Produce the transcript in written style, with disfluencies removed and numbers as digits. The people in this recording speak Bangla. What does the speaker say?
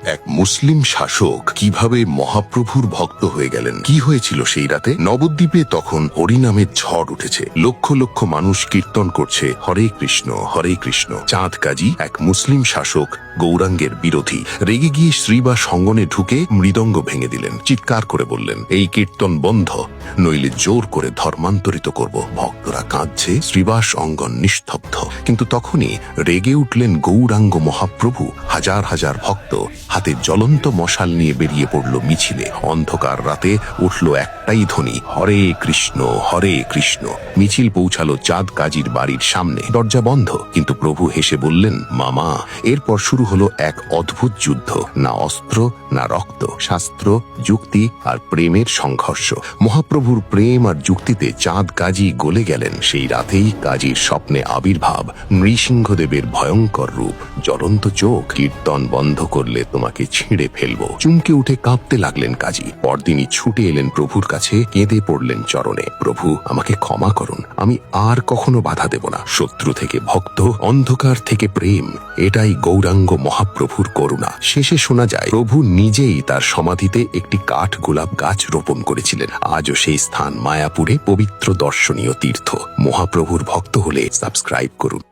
এক মুসলিম শাসক কিভাবে মহাপ্রভুর ভক্ত হয়ে গেলেন, কি হয়েছিল সেই রাতে? নবদ্বীপে তখন হরিনামের ঝড় উঠেছে। লক্ষ লক্ষ মানুষ কীর্তন করছে হরে কৃষ্ণ হরে কৃষ্ণ। চাঁদ কাজী, এক মুসলিম শাসক, গৌরাঙ্গের বিরোধী, রেগে গিয়ে শ্রীবাস অঙ্গনে ঢুকে মৃদঙ্গ ভেঙে দিলেন। চিৎকার করে বললেন, এই কীর্তন বন্ধ, নইলে জোর করে ধর্মান্তরিত করব। ভক্তরা কাঁদছে, শ্রীবাস অঙ্গন নিস্তব্ধ। কিন্তু তখনই রেগে উঠলেন গৌরাঙ্গ মহাপ্রভু। হাজার হাজার ভক্ত হাতে জ্বলন্ত মশাল নিয়ে বেরিয়ে পড়ল মিছিলে। অন্ধকার রাতে উঠল একটাই ধ্বনি, হরে কৃষ্ণ হরে কৃষ্ণ। মিছিল পৌঁছালো চাঁদ কাজীর বাড়ির সামনে। দরজা বন্ধ, কিন্তু প্রভু হেসে বললেন, মামা। এরপর শুরু হলো এক অদ্ভুত যুদ্ধ। না অস্ত্র না রক্ত, শাস্ত্র, যুক্তি আর প্রেমের সংঘর্ষ। মহাপ্রভুর প্রেম আর যুক্তিতে চাঁদ কাজী গলে গেলেন। সেই রাতেই কাজীর স্বপ্নে আবির্ভাব, নৃসিংহদেবের ভয়ঙ্কর রূপ, জ্বলন্ত চোখ। কীর্তন বন্ধ করলে তোমাকে ছিঁড়ে ফেলবো। চমকে উঠে কাঁপতে লাগলেন কাজী। পরদিনই ছুটে এলেন প্রভুর কাছে, কেঁদে পড়লেন চরণে, প্রভু আমাকে ক্ষমা করুন, আমি আর কখনো বাধা দেব না। শত্রু থেকে ভক্ত, অন্ধকার থেকে প্রেম, এটাই গৌরাঙ্গ মহাপ্রভুর করুণা। শেষে শোনা যায় প্রভু নিজেই তার সমাধিতে একটি কাঠ গোলাপ গাছ রোপণ করেছিলেন। আজও সেই স্থান মায়াপুরে পবিত্র দর্শনীয় তীর্থ। মহাপ্রভুর ভক্ত হলে সাবস্ক্রাইব করুন।